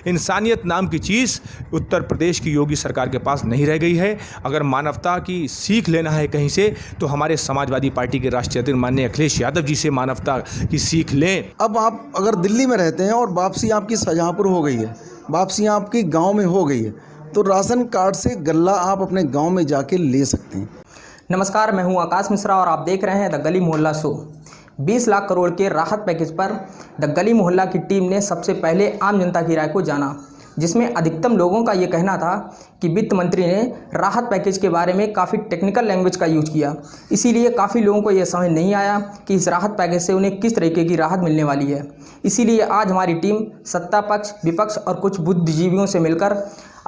इंसानियत नाम की चीज़ उत्तर प्रदेश की योगी सरकार के पास नहीं रह गई है। अगर मानवता की सीख लेना है कहीं से तो हमारे समाजवादी पार्टी के राष्ट्रीय अध्यक्ष माननीय अखिलेश यादव जी से मानवता की सीख लें। अब आप अगर दिल्ली में रहते हैं और वापसी आपकी शाहजहाँपुर हो गई है, वापसी आपकी गांव में हो गई है, तो राशन कार्ड से गल्ला आप अपने गांव में जाके ले सकते हैं। नमस्कार, मैं हूं आकाश मिश्रा और आप देख रहे हैं द गली मोहल्ला शो। 20 लाख करोड़ के राहत पैकेज पर द गली मोहल्ला की टीम ने सबसे पहले आम जनता की राय को जाना, जिसमें अधिकतम लोगों का ये कहना था कि वित्त मंत्री ने राहत पैकेज के बारे में काफ़ी टेक्निकल लैंग्वेज का यूज किया। इसीलिए काफ़ी लोगों को यह समझ नहीं आया कि इस राहत पैकेज से उन्हें किस तरीके की राहत मिलने वाली है। इसीलिए आज हमारी टीम सत्ता पक्ष, विपक्ष और कुछ बुद्धिजीवियों से मिलकर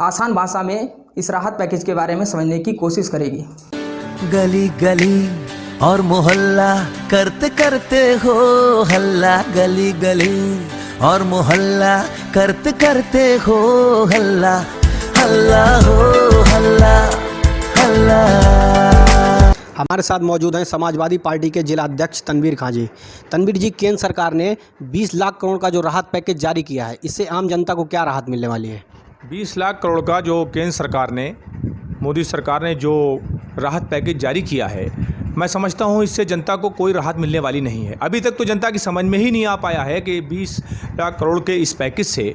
आसान भाषा में इस राहत पैकेज के बारे में समझने की कोशिश करेगी। गली गली और मोहल्ला करते करते हो हल्ला, गली गली और मोहल्ला करते करते हो हल्ला, हल्ला हो हल्ला हल्ला। हमारे साथ मौजूद हैं समाजवादी पार्टी के जिला अध्यक्ष तनवीर खां जी। तनवीर जी, केंद्र सरकार ने 20 लाख करोड़ का जो राहत पैकेज जारी किया है, इससे आम जनता को क्या राहत मिलने वाली है? 20 लाख करोड़ का जो केंद्र सरकार ने, मोदी सरकार ने जो राहत पैकेज जारी किया है, मैं समझता हूँ इससे जनता को कोई राहत मिलने वाली नहीं है। अभी तक तो जनता की समझ में ही नहीं आ पाया है कि 20 लाख करोड़ के इस पैकेज से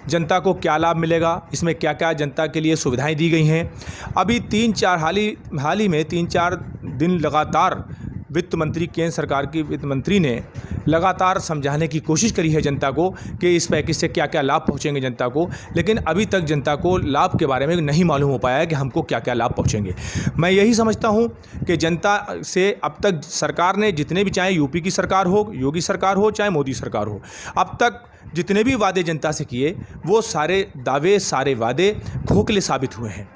जनता को क्या लाभ मिलेगा, इसमें क्या क्या जनता के लिए सुविधाएं दी गई हैं। अभी हाल ही में 3-4 दिन लगातार वित्त मंत्री, केंद्र सरकार की वित्त मंत्री ने लगातार समझाने की कोशिश करी है जनता को कि इस पैकेज से क्या क्या लाभ पहुंचेंगे जनता को, लेकिन अभी तक जनता को लाभ के बारे में नहीं मालूम हो पाया है कि हमको क्या क्या लाभ पहुंचेंगे। मैं यही समझता हूं कि जनता से अब तक सरकार ने जितने भी, चाहे यूपी की सरकार हो, योगी सरकार हो, चाहे मोदी सरकार हो, अब तक जितने भी वादे जनता से किए वो सारे दावे, सारे वादे खोखले साबित हुए हैं।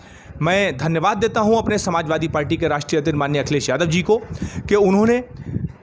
मैं धन्यवाद देता हूं अपने समाजवादी पार्टी के राष्ट्रीय अध्यक्ष माननीय अखिलेश यादव जी को कि उन्होंने,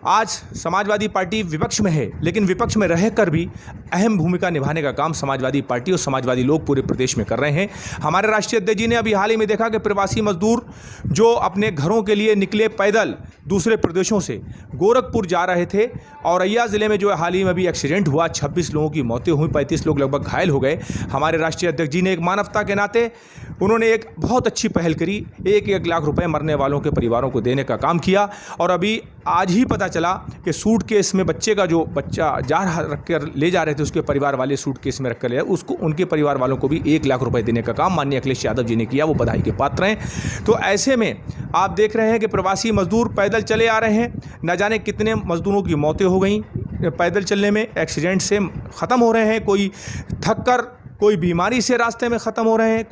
आज समाजवादी पार्टी विपक्ष में है, लेकिन विपक्ष में रहकर भी अहम भूमिका निभाने का काम समाजवादी पार्टी और समाजवादी लोग पूरे प्रदेश में कर रहे हैं। हमारे राष्ट्रीय अध्यक्ष जी ने अभी हाल ही में देखा कि प्रवासी मजदूर जो अपने घरों के लिए निकले पैदल दूसरे प्रदेशों से गोरखपुर जा रहे थे, औरैया ज़िले में जो हाल ही में भी एक्सीडेंट हुआ, 26 लोगों की मौतें हुई, 35 लोग लगभग घायल हो गए। हमारे राष्ट्रीय अध्यक्ष जी ने एक मानवता के नाते उन्होंने एक बहुत अच्छी पहल करी, 1-1 लाख रुपए मरने वालों के परिवारों को देने का काम किया। और अभी आज ही पता चला कि सूटकेस में बच्चा रख कर ले जा रहे थे, उसके परिवार वाले सूटकेस में रख कर ले, उसको, उनके परिवार वालों को भी 1 लाख रुपए देने का काम माननीय अखिलेश यादव जी ने किया। वो बधाई के पात्र हैं। तो ऐसे में आप देख रहे हैं कि प्रवासी मजदूर पैदल चले आ रहे हैं, न जाने कितने मजदूरों की मौतें हो गई पैदल चलने में, एक्सीडेंट से ख़त्म हो रहे हैं, कोई थक कर, कोई बीमारी से रास्ते में ख़त्म हो रहे हैं,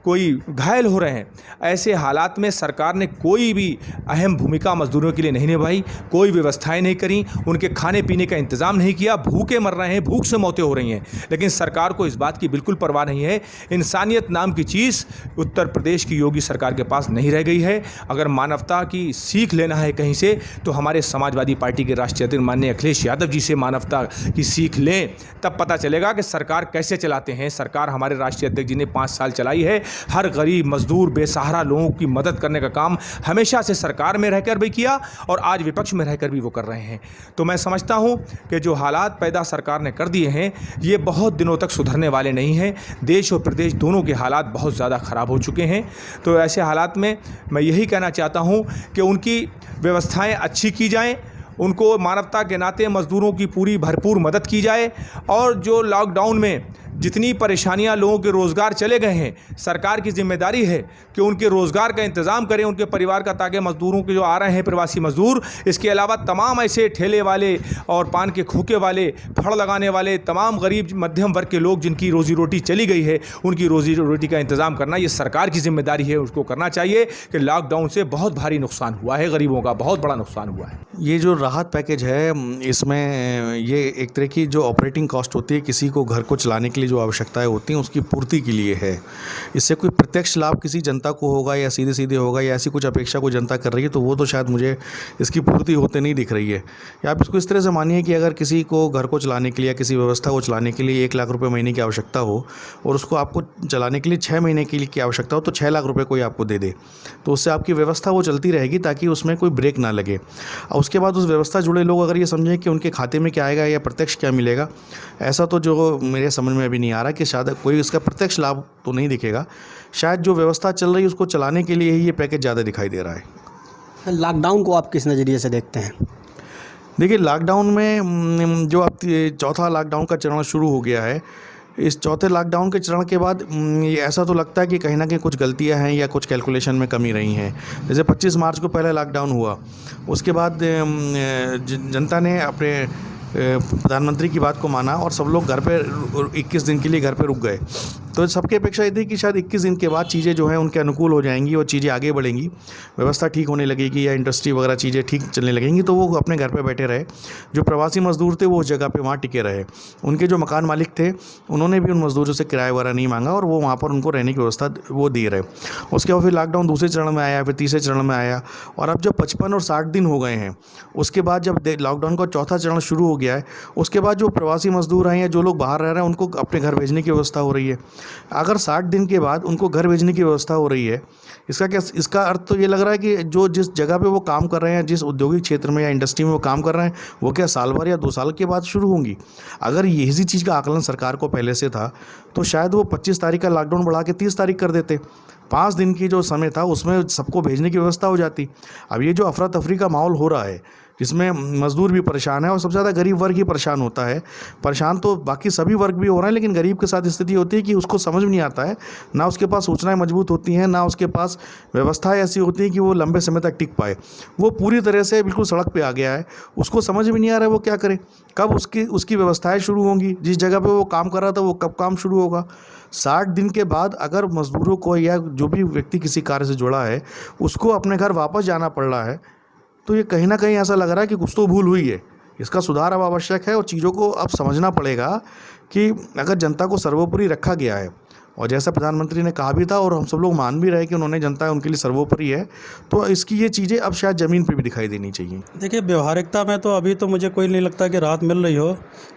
कोई घायल हो रहे हैं। ऐसे हालात में सरकार ने कोई भी अहम भूमिका मजदूरों के लिए नहीं निभाई, कोई व्यवस्थाएं नहीं करी, उनके खाने पीने का इंतज़ाम नहीं किया, भूखे मर रहे हैं, भूख से मौतें हो रही हैं। लेकिन सरकार को इस बात की बिल्कुल परवाह नहीं है। इंसानियत नाम की चीज़ उत्तर प्रदेश की योगी सरकार के पास नहीं रह गई है। अगर मानवता की सीख लेना है कहीं से तो हमारे समाजवादी पार्टी के राष्ट्रीय अध्यक्ष माननीय अखिलेश यादव जी से मानवता की सीख लें, तब पता चलेगा कि सरकार कैसे चलाते हैं। सरकार हमारे राष्ट्रीय अध्यक्ष जी ने 5 साल चलाई है। हर गरीब, मजदूर, बेसहारा लोगों की मदद करने का काम हमेशा से सरकार में रहकर भी किया और आज विपक्ष में रहकर भी वो कर रहे हैं। तो मैं समझता हूं कि जो हालात पैदा सरकार ने कर दिए हैं, ये बहुत दिनों तक सुधरने वाले नहीं हैं। देश और प्रदेश दोनों के हालात बहुत ज़्यादा ख़राब हो चुके हैं। तो ऐसे हालात में मैं यही कहना चाहता हूं कि उनकी व्यवस्थाएँ अच्छी की जाएँ, उनको मानवता के नाते मज़दूरों की पूरी भरपूर मदद की जाए। और जो लॉकडाउन में जितनी परेशानियां, लोगों के रोज़गार चले गए हैं, सरकार की जिम्मेदारी है कि उनके रोज़गार का इंतज़ाम करें, उनके परिवार का, ताकि मज़दूरों के जो आ रहे हैं प्रवासी मज़दूर, इसके अलावा तमाम ऐसे ठेले वाले और पान के खोखे वाले, फड़ लगाने वाले, तमाम गरीब मध्यम वर्ग के लोग जिनकी रोज़ी रोटी चली गई है, उनकी रोज़ी रोटी का इंतज़ाम करना ये सरकार की जिम्मेदारी है। उसको करना चाहिए कि लॉकडाउन से बहुत भारी नुकसान हुआ है, गरीबों का बहुत बड़ा नुकसान हुआ है। ये जो राहत पैकेज है, इसमें ये एक तरह की जो ऑपरेटिंग कॉस्ट होती है, किसी को घर को चलाने के लिए जो आवश्यकताएं होती हैं उसकी पूर्ति के लिए है। इससे कोई प्रत्यक्ष लाभ किसी जनता को होगा या सीधे सीधे होगा या ऐसी कुछ अपेक्षा को जनता कर रही है, तो वो तो शायद मुझे इसकी पूर्ति होते नहीं दिख रही है। या आप इसको इस तरह से मानिए कि अगर किसी को घर को चलाने के लिए या किसी व्यवस्था को चलाने के लिए 1 लाख रुपये महीने की आवश्यकता हो और उसको आपको चलाने के लिए 6 महीने के लिए की आवश्यकता हो, तो 6 लाख रुपये कोई आपको दे दे, तो उससे आपकी व्यवस्था वो चलती रहेगी ताकि उसमें कोई ब्रेक ना लगे। और उसके बाद उस व्यवस्था जुड़े लोग अगर ये समझें कि उनके खाते में क्या आएगा या प्रत्यक्ष क्या मिलेगा, ऐसा तो जो मेरे समझ में अभी भी नहीं आ रहा कि शायद कोई इसका प्रत्यक्ष लाभ तो नहीं दिखेगा। शायद जो व्यवस्था चल रही है उसको चलाने के लिए ही ये पैकेज ज़्यादा दिखाई दे रहा है। लॉकडाउन को आप किस नज़रिए से देखते हैं? देखिए, लॉकडाउन में जो अब चौथा लॉकडाउन का चरण शुरू हो गया है, इस चौथे लॉकडाउन के चरण के बाद ये ऐसा तो लगता है कि कहीं ना कहीं कुछ गलतियां हैं या कुछ कैलकुलेशन में कमी रही हैं। जैसे 25 मार्च को पहले लॉकडाउन हुआ, उसके बाद जनता ने अपने प्रधानमंत्री की बात को माना और सब लोग घर पे 21 दिन के लिए घर पे रुक गए। तो सबकी अपेक्षा ये थी कि शायद 21 दिन के बाद चीज़ें जो हैं उनके अनुकूल हो जाएंगी और चीज़ें आगे बढ़ेंगी, व्यवस्था ठीक होने लगेगी या इंडस्ट्री वगैरह चीज़ें ठीक चलने लगेंगी, तो वो अपने घर पे बैठे रहे। जो प्रवासी मजदूर थे वो उस जगह पे वहाँ टिके रहे। उनके जो मकान मालिक थे उन्होंने भी उन मजदूरों से किराया वगैरह नहीं मांगा और वो वहाँ पर उनको रहने की व्यवस्था वो दे रहे। उसके बाद फिर लॉकडाउन दूसरे चरण में आया, फिर तीसरे चरण में आया, और अब जब 55 और 60 दिन हो गए हैं, उसके बाद जब लॉकडाउन का चौथा चरण शुरू हो गया है, उसके बाद जो प्रवासी मजदूर हैं या जो लोग बाहर रह रहे हैं उनको अपने घर भेजने की व्यवस्था हो रही है। अगर 60 दिन के बाद उनको घर भेजने की व्यवस्था हो रही है, इसका अर्थ तो ये लग रहा है कि जो जिस जगह पे वो काम कर रहे हैं, जिस औद्योगिक क्षेत्र में या इंडस्ट्री में वो काम कर रहे हैं, वो क्या साल भर या 2 साल के बाद शुरू होंगी। अगर इसी चीज़ का आकलन सरकार को पहले से था तो शायद वो 25 तारीख का लॉकडाउन बढ़ा के 30 तारीख कर देते। 5 दिन की जो समय था उसमें सबको भेजने की व्यवस्था हो जाती। अब ये जो अफरा तफरी का माहौल हो रहा है, जिसमें मज़दूर भी परेशान है और सबसे ज़्यादा गरीब वर्ग ही परेशान होता है। परेशान तो बाकी सभी वर्ग भी हो रहे हैं, लेकिन गरीब के साथ स्थिति होती है कि उसको समझ में नहीं आता है, ना उसके पास सूचनाएं मजबूत होती हैं, ना उसके पास व्यवस्थाएं ऐसी होती हैं कि वो लंबे समय तक टिक पाए। वो पूरी तरह से बिल्कुल सड़क पे आ गया है, उसको समझ में नहीं आ रहा है वो क्या करे, कब उसकी व्यवस्थाएँ शुरू होंगी, जिस जगह पर वो काम कर रहा था वो कब काम शुरू होगा। 60 दिन के बाद अगर मज़दूरों को या जो भी व्यक्ति किसी कार्य से जुड़ा है उसको अपने घर वापस जाना पड़ रहा है, तो ये कहीं ना कहीं ऐसा लग रहा है कि कुछ तो भूल हुई है। इसका सुधार अब आवश्यक है और चीज़ों को अब समझना पड़ेगा कि अगर जनता को सर्वोपरि रखा गया है, और जैसा प्रधानमंत्री ने कहा भी था और हम सब लोग मान भी रहे कि उन्होंने जनता उनके लिए सर्वोपरि है, तो इसकी ये चीज़ें अब शायद ज़मीन पर भी दिखाई देनी चाहिए। देखिए, व्यवहारिकता में तो अभी तो मुझे कोई नहीं लगता कि राहत मिल रही हो,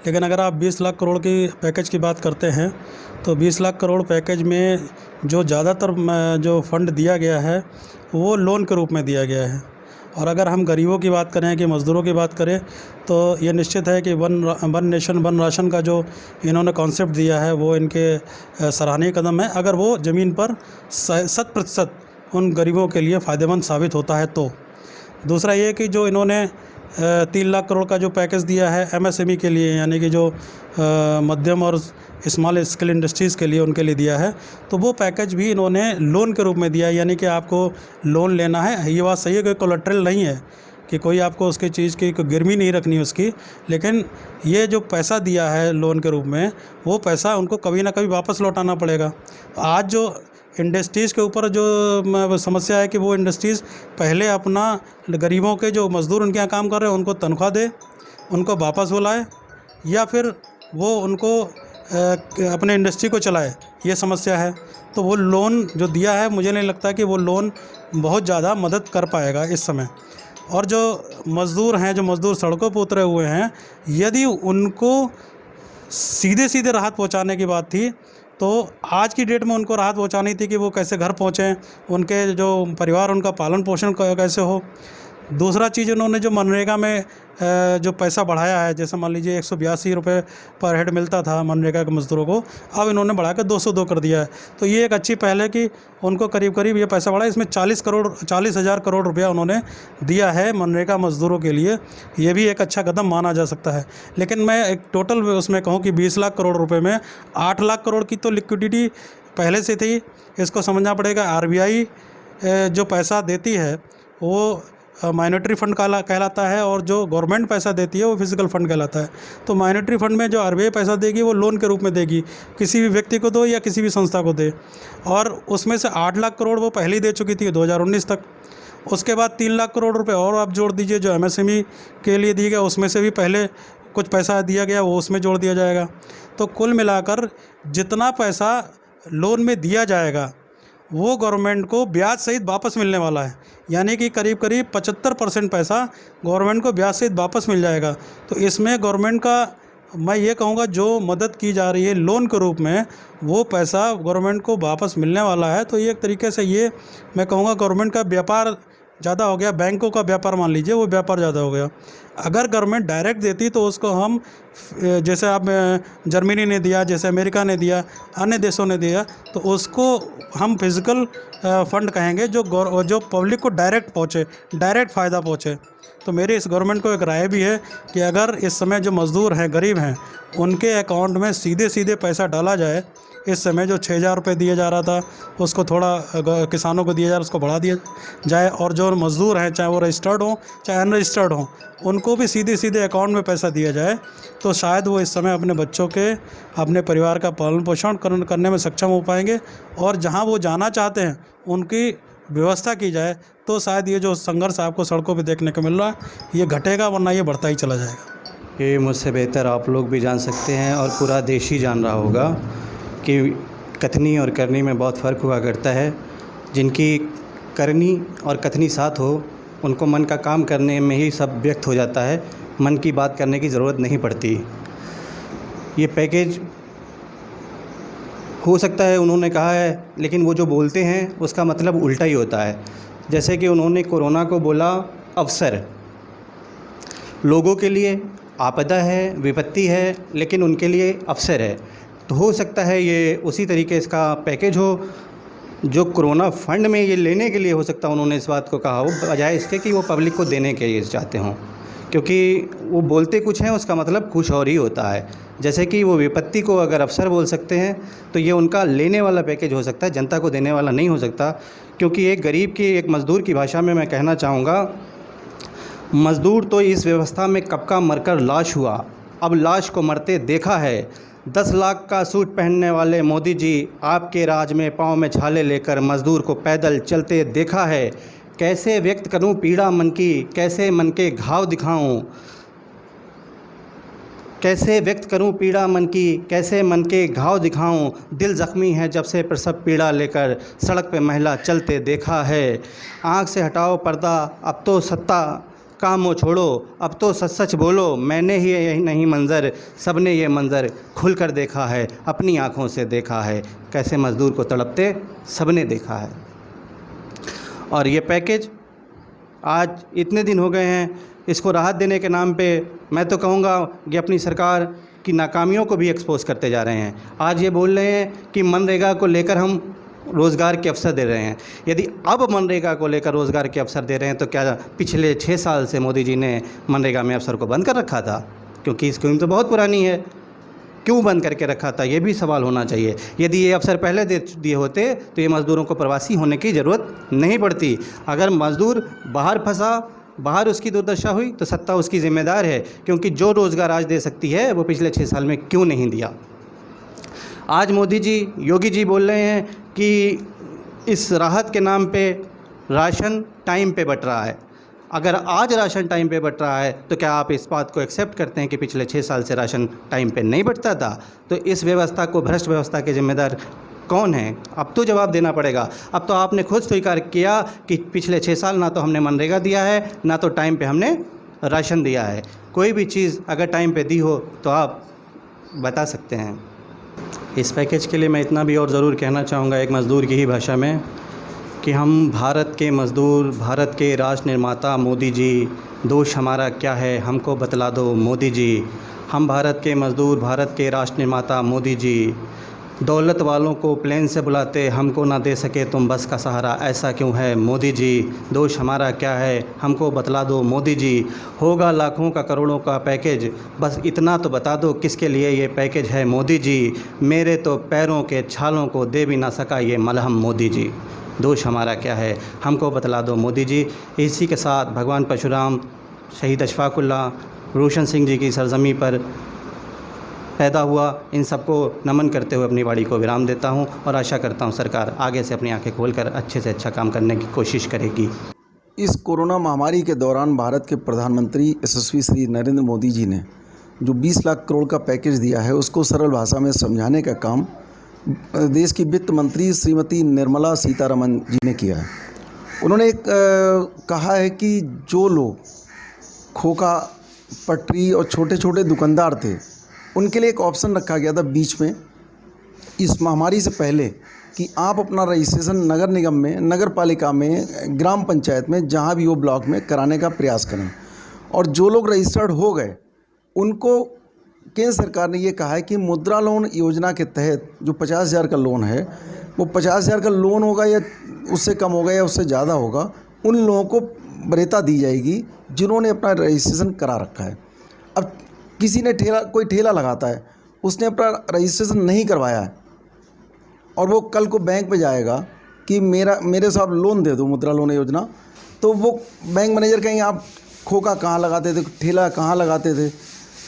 लेकिन अगर आप 20 लाख करोड़ की पैकेज की बात करते हैं तो 20 लाख करोड़ पैकेज में जो ज़्यादातर जो फंड दिया गया है वो लोन के रूप में दिया गया है। और अगर हम गरीबों की बात करें कि मज़दूरों की बात करें तो ये निश्चित है कि वन नेशन वन राशन का जो इन्होंने कॉन्सेप्ट दिया है वो इनके सराहनीय कदम है। अगर वो ज़मीन पर 100% उन गरीबों के लिए फ़ायदेमंद साबित होता है तो। दूसरा ये कि जो इन्होंने 3 लाख करोड़ का जो पैकेज दिया है MSME के लिए, यानी कि जो मध्यम और स्मॉल स्केल इंडस्ट्रीज़ के लिए उनके लिए दिया है, तो वो पैकेज भी इन्होंने लोन के रूप में दिया है, यानी कि आपको लोन लेना है। ये बात सही है कि कोलेटरल नहीं है कि कोई आपको उसकी चीज़ की गिरवी नहीं रखनी उसकी, लेकिन ये जो पैसा दिया है लोन के रूप में वो पैसा उनको कभी ना कभी वापस लौटाना पड़ेगा। आज जो इंडस्ट्रीज़ के ऊपर जो समस्या है कि वो इंडस्ट्रीज़ पहले अपना गरीबों के जो मज़दूर उनके यहाँ काम कर रहे हैं उनको तनख्वाह दे, उनको वापस बुलाए, या फिर वो उनको अपने इंडस्ट्री को चलाए, ये समस्या है। तो वो लोन जो दिया है मुझे नहीं लगता कि वो लोन बहुत ज़्यादा मदद कर पाएगा इस समय। और जो मज़दूर हैं, जो मज़दूर सड़कों पर उतरे हुए हैं, यदि उनको सीधे सीधे राहत पहुंचाने की बात थी तो आज की डेट में उनको राहत पहुंचानी थी कि वो कैसे घर पहुंचें, उनके जो परिवार उनका पालन पोषण कैसे हो। दूसरा चीज़, उन्होंने जो मनरेगा में जो पैसा बढ़ाया है, जैसे मान लीजिए 182 रुपये पर हेड मिलता था मनरेगा के मज़दूरों को, अब इन्होंने बढ़ा कर 202 कर दिया है। तो ये एक अच्छी पहल है कि उनको करीब करीब ये पैसा बढ़ा। इसमें 40,000 करोड़ रुपया उन्होंने दिया है मनरेगा मज़दूरों के लिए, ये भी एक अच्छा कदम माना जा सकता है। लेकिन मैं एक टोटल उसमें कहूँ कि 20 लाख करोड़ रुपये में 8 लाख करोड़ की तो लिक्विडिटी पहले से थी। इसको समझना पड़ेगा, RBI जो पैसा देती है वो माइनॉरिटी फंड कहलाता है, और जो गवर्नमेंट पैसा देती है वो फिजिकल फंड कहलाता है। तो माइनॉरिटी फंड में जो RBI पैसा देगी वो लोन के रूप में देगी, किसी भी व्यक्ति को दो या किसी भी संस्था को दे। और उसमें से 8 लाख करोड़ वो पहले ही दे चुकी थी 2019 तक। उसके बाद 3 लाख करोड़ रुपए और आप जोड़ दीजिए जो MSME के लिए दिए गया, उसमें से भी पहले कुछ पैसा दिया गया वो उसमें जोड़ दिया जाएगा। तो कुल मिलाकर जितना पैसा लोन में दिया जाएगा वो गवर्नमेंट को ब्याज सहित वापस मिलने वाला है, यानी कि करीब करीब 75% पैसा गवर्नमेंट को ब्याज सहित वापस मिल जाएगा। तो इसमें गवर्नमेंट का, मैं ये कहूँगा, जो मदद की जा रही है लोन के रूप में वो पैसा गवर्नमेंट को वापस मिलने वाला है। तो ये एक तरीके से, ये मैं कहूँगा, गवर्नमेंट का व्यापार ज़्यादा हो गया, बैंकों का व्यापार मान लीजिए वो व्यापार ज़्यादा हो गया। अगर गवर्नमेंट डायरेक्ट देती तो उसको हम जैसे आप जर्मनी ने दिया, जैसे अमेरिका ने दिया, अन्य देशों ने दिया, तो उसको हम फिजिकल फंड कहेंगे जो पब्लिक को डायरेक्ट पहुँचे, डायरेक्ट फ़ायदा पहुँचे। तो मेरी इस गवर्नमेंट को एक राय भी है कि अगर इस समय जो मज़दूर हैं, गरीब हैं, उनके अकाउंट में सीधे सीधे पैसा डाला जाए। इस समय जो 6,000 रुपये दिया जा रहा था उसको थोड़ा किसानों को दिया जा रहा है, उसको बढ़ा दिया जाए। और जो मज़दूर हैं, चाहे वो रजिस्टर्ड हों चाहे अनरजिस्टर्ड हों, उनको भी सीधे सीधे अकाउंट में पैसा दिया जाए, तो शायद वो इस समय अपने बच्चों के, अपने परिवार का पालन पोषण करने में सक्षम हो पाएंगे। और जहाँ वो जाना चाहते हैं उनकी व्यवस्था की जाए, तो शायद ये जो संघर्ष आपको सड़कों पे देखने को मिल रहा है ये घटेगा, वरना ये बढ़ता ही चला जाएगा। ये मुझसे बेहतर आप लोग भी जान सकते हैं और पूरा देश ही जान रहा होगा कि कथनी और करनी में बहुत फ़र्क हुआ करता है। जिनकी करनी और कथनी साथ हो, उनको मन का काम करने में ही सब व्यक्त हो जाता है, मन की बात करने की ज़रूरत नहीं पड़ती। ये पैकेज हो सकता है उन्होंने कहा है, लेकिन वो जो बोलते हैं उसका मतलब उल्टा ही होता है। जैसे कि उन्होंने कोरोना को बोला अवसर, लोगों के लिए आपदा है, विपत्ति है, लेकिन उनके लिए अवसर है। तो हो सकता है ये उसी तरीके इसका पैकेज हो जो कोरोना फंड में ये लेने के लिए हो सकता है उन्होंने इस बात को कहा हो, बजाय इसके कि वो पब्लिक को देने के लिए चाहते हों। क्योंकि वो बोलते कुछ हैं, उसका मतलब कुछ और ही होता है। जैसे कि वो विपत्ति को अगर अवसर बोल सकते हैं, तो ये उनका लेने वाला पैकेज हो सकता है, जनता को देने वाला नहीं हो सकता। क्योंकि एक गरीब की, एक मज़दूर की भाषा में मैं कहना चाहूँगा, मज़दूर तो इस व्यवस्था में कब का मरकर लाश हुआ, अब लाश को मरते देखा है। 10 लाख का सूट पहनने वाले मोदी जी, आपके राज में पाँव में छाले लेकर मज़दूर को पैदल चलते देखा है। कैसे व्यक्त करूं पीड़ा मन की, कैसे मन के घाव दिखाऊं, कैसे व्यक्त करूं पीड़ा मन की, कैसे मन के घाव दिखाऊं। दिल ज़ख्मी है जब से प्रसव पीड़ा लेकर सड़क पे महिला चलते देखा है। आँख से हटाओ पर्दा, अब तो सत्ता काम वो छोड़ो, अब तो सच सच बोलो, मैंने ही यही नहीं मंज़र, सबने ये मंज़र खुल कर देखा है, अपनी आँखों से देखा है। कैसे मज़दूर को तड़पते सबने देखा है। और ये पैकेज आज इतने दिन हो गए हैं, इसको राहत देने के नाम पे मैं तो कहूँगा कि अपनी सरकार की नाकामियों को भी एक्सपोज करते जा रहे हैं। आज ये बोल रहे हैं कि मनरेगा को लेकर हम रोज़गार के अवसर दे रहे हैं। यदि अब मनरेगा को लेकर रोज़गार के अवसर दे रहे हैं, तो क्या पिछले 6 साल से मोदी जी ने मनरेगा में अवसर को बंद कर रखा था? क्योंकि ये स्कीम तो बहुत पुरानी है, क्यों बंद करके रखा था, ये भी सवाल होना चाहिए। यदि ये अवसर पहले दे दिए होते तो ये मज़दूरों को प्रवासी होने की ज़रूरत नहीं पड़ती। अगर मज़दूर बाहर फंसा, बाहर उसकी दुर्दशा हुई, तो सत्ता उसकी ज़िम्मेदार है। क्योंकि जो रोज़गार आज दे सकती है वो पिछले 6 साल में क्यों नहीं दिया। आज मोदी जी, योगी जी बोल रहे हैं कि इस राहत के नाम पे राशन टाइम पे बँट रहा है। अगर आज राशन टाइम पे बँट रहा है, तो क्या आप इस बात को एक्सेप्ट करते हैं कि पिछले 6 साल से राशन टाइम पे नहीं बँटता था? तो इस व्यवस्था को, भ्रष्ट व्यवस्था के जिम्मेदार कौन है? अब तो जवाब देना पड़ेगा। अब तो आपने खुद स्वीकार किया कि पिछले 6 साल ना तो हमने मनरेगा दिया है, ना तो टाइम पे हमने राशन दिया है। कोई भी चीज़ अगर टाइम पे दी हो तो आप बता सकते हैं। इस पैकेज के लिए मैं इतना भी और ज़रूर कहना चाहूँगा, एक मज़दूर की ही भाषा में, कि हम भारत के मज़दूर, भारत के राष्ट्र निर्माता मोदी जी, दोष हमारा क्या है हमको बतला दो मोदी जी। हम भारत के मज़दूर, भारत के राष्ट्र निर्माता मोदी जी, दौलत वालों को प्लेन से बुलाते, हमको ना दे सके तुम बस का सहारा, ऐसा क्यों है मोदी जी। दोष हमारा क्या है हमको बतला दो मोदी जी। होगा लाखों का करोड़ों का पैकेज, बस इतना तो बता दो किसके लिए ये पैकेज है मोदी जी। मेरे तो पैरों के छालों को दे भी ना सका ये मलहम मोदी जी। दोष हमारा क्या है हमको बतला दो मोदी जी। इसी के साथ भगवान परशुराम, शहीद अशफाकुल्लाह, रोशन सिंह जी की सरजमी पर पैदा हुआ, इन सबको नमन करते हुए अपनी वाणी को विराम देता हूं और आशा करता हूं सरकार आगे से अपनी आंखें खोलकर अच्छे से अच्छा काम करने की कोशिश करेगी। इस कोरोना महामारी के दौरान भारत के प्रधानमंत्री यशस्वी श्री नरेंद्र मोदी जी ने जो 20 लाख करोड़ का पैकेज दिया है, उसको सरल भाषा में समझाने का काम देश की वित्त मंत्री श्रीमती निर्मला सीतारमण जी ने किया है। उन्होंने एक कहा है कि जो लोग खोखा, पटरी और छोटे छोटे दुकानदार थे, उनके लिए एक ऑप्शन रखा गया था बीच में, इस महामारी से पहले, कि आप अपना रजिस्ट्रेशन नगर निगम में, नगर पालिका में, ग्राम पंचायत में, जहाँ भी हो ब्लॉक में कराने का प्रयास करें। और जो लोग रजिस्टर्ड हो गए उनको केंद्र सरकार ने ये कहा है कि मुद्रा लोन योजना के तहत जो 50,000 का लोन है, वो 50,000 का लोन होगा या उससे कम होगा या उससे ज़्यादा होगा, उन लोगों को वरीयता दी जाएगी जिन्होंने अपना रजिस्ट्रेशन करा रखा है। अब किसी ने कोई ठेला लगाता है, उसने अपना रजिस्ट्रेशन नहीं करवाया है और वो कल को बैंक में जाएगा कि मेरे साहब लोन दे दो, मुद्रा लोन योजना, तो वो बैंक मैनेजर कहेंगे आप खोखा कहाँ लगाते थे, ठेला कहाँ लगाते थे।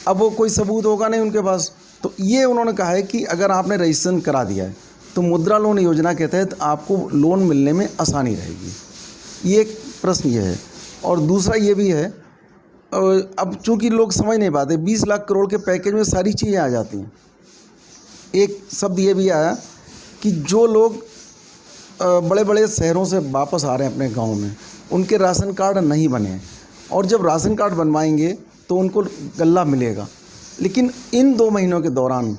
अब वो कोई सबूत होगा नहीं उनके पास। तो ये उन्होंने कहा है कि अगर आपने रजिस्ट्रेशन करा दिया है तो मुद्रा लोन योजना के तहत आपको लोन मिलने में आसानी रहेगी। ये एक प्रश्न ये है। और दूसरा ये भी है, अब चूंकि लोग समझ नहीं पाते, 20 लाख करोड़ के पैकेज में सारी चीज़ें आ जाती हैं। एक शब्द ये भी आया कि जो लोग बड़े बड़े शहरों से वापस आ रहे हैं अपने गांव में, उनके राशन कार्ड नहीं बने, और जब राशन कार्ड बनवाएंगे तो उनको गल्ला मिलेगा। लेकिन इन 2 महीनों के दौरान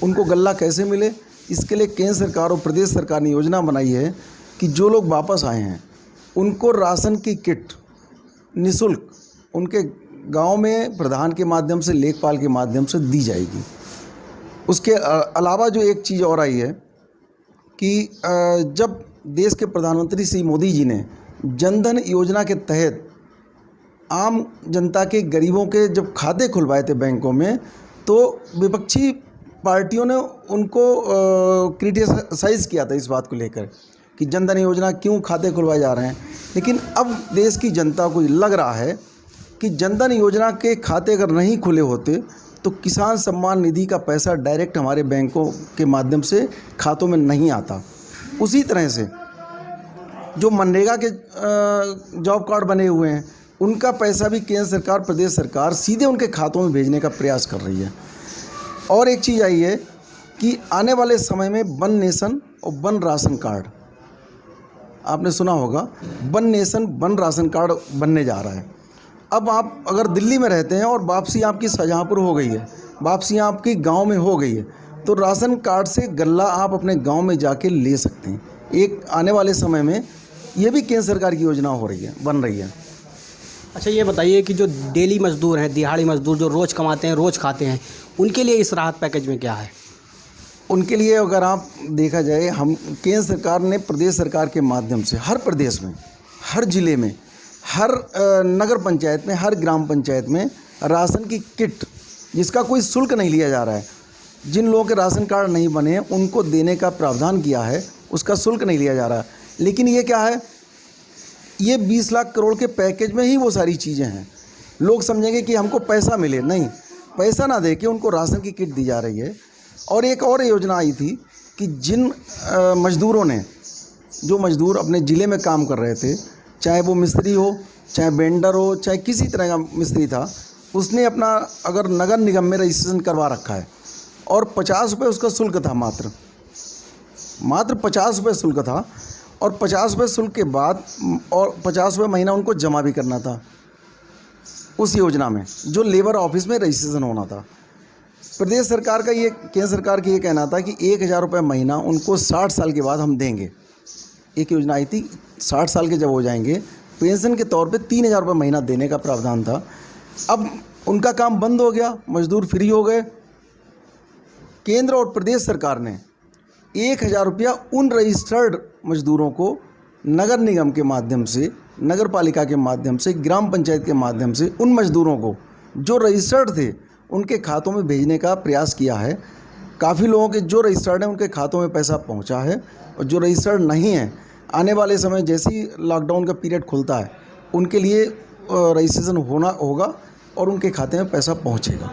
उनको गल्ला कैसे मिले, इसके लिए केंद्र सरकार और प्रदेश सरकार ने योजना बनाई है कि जो लोग वापस आए हैं उनको राशन की किट निःशुल्क उनके गांव में प्रधान के माध्यम से, लेखपाल के माध्यम से दी जाएगी। उसके अलावा जो एक चीज़ और आई है कि जब देश के प्रधानमंत्री श्री मोदी जी ने जनधन योजना के तहत आम जनता के, गरीबों के जब खाते खुलवाए थे बैंकों में, तो विपक्षी पार्टियों ने उनको क्रिटिसाइज़ किया था इस बात को लेकर कि जनधन योजना क्यों खाते खुलवाए जा रहे हैं। लेकिन अब देश की जनता को लग रहा है कि जनधन योजना के खाते अगर नहीं खुले होते तो किसान सम्मान निधि का पैसा डायरेक्ट हमारे बैंकों के माध्यम से खातों में नहीं आता। उसी तरह से जो मनरेगा के जॉब कार्ड बने हुए हैं, उनका पैसा भी केंद्र सरकार, प्रदेश सरकार सीधे उनके खातों में भेजने का प्रयास कर रही है। और एक चीज़ आई है कि आने वाले समय में वन नेशन और वन राशन कार्ड, आपने सुना होगा, one nation one ration card बनने जा रहा है। अब आप अगर दिल्ली में रहते हैं और वापसी आपकी शाहजहाँपुर हो गई है, वापसी आपकी गांव में हो गई है, तो राशन कार्ड से गल्ला आप अपने गांव में जाके ले सकते हैं। एक आने वाले समय में ये भी केंद्र सरकार की योजना हो रही है, बन रही है। अच्छा, ये बताइए कि जो डेली मजदूर हैं, दिहाड़ी मजदूर जो रोज़ कमाते हैं, रोज़ खाते हैं, उनके लिए इस राहत पैकेज में क्या है? उनके लिए अगर आप देखा जाए, हम केंद्र सरकार ने प्रदेश सरकार के माध्यम से हर प्रदेश में, हर ज़िले में, हर नगर पंचायत में, हर ग्राम पंचायत में राशन की किट, जिसका कोई शुल्क नहीं लिया जा रहा है, जिन लोगों के राशन कार्ड नहीं बने हैं उनको देने का प्रावधान किया है, उसका शुल्क नहीं लिया जा रहा। लेकिन ये क्या है, ये 20 लाख करोड़ के पैकेज में ही वो सारी चीज़ें हैं। लोग समझेंगे कि हमको पैसा मिले, नहीं, पैसा ना दे के उनको राशन की किट दी जा रही है। और एक और योजना आई थी कि जिन मज़दूरों ने, जो मज़दूर अपने ज़िले में काम कर रहे थे, चाहे वो मिस्त्री हो, चाहे वेंडर हो, चाहे किसी तरह का मिस्त्री था, उसने अपना अगर नगर निगम में रजिस्ट्रेशन करवा रखा है और 50 रुपये उसका शुल्क था, मात्र 50 रुपये शुल्क था, और 50 रुपये शुल्क के बाद और 50 रुपये महीना उनको जमा भी करना था उस योजना में, जो लेबर ऑफिस में रजिस्ट्रेशन होना था। प्रदेश सरकार का ये, केंद्र सरकार का ये कहना था कि 1,000 रुपये महीना उनको 60 साल के बाद हम देंगे। एक योजना आई थी, 60 साल के जब हो जाएंगे, पेंशन के तौर पे 3,000 रुपये महीना देने का प्रावधान था। अब उनका काम बंद हो गया, मजदूर फ्री हो गए। केंद्र और प्रदेश सरकार ने 1,000 रुपया उन रजिस्टर्ड मजदूरों को नगर निगम के माध्यम से, नगर पालिका के माध्यम से, ग्राम पंचायत के माध्यम से, उन मजदूरों को जो रजिस्टर्ड थे उनके खातों में भेजने का प्रयास किया है। काफ़ी लोगों के जो रजिस्टर्ड हैं उनके खातों में पैसा पहुंचा है, और जो रजिस्टर्ड नहीं हैं, आने वाले समय जैसे ही लॉकडाउन का पीरियड खुलता है, उनके लिए रजिस्ट्रेशन होना होगा और उनके खाते में पैसा पहुंचेगा।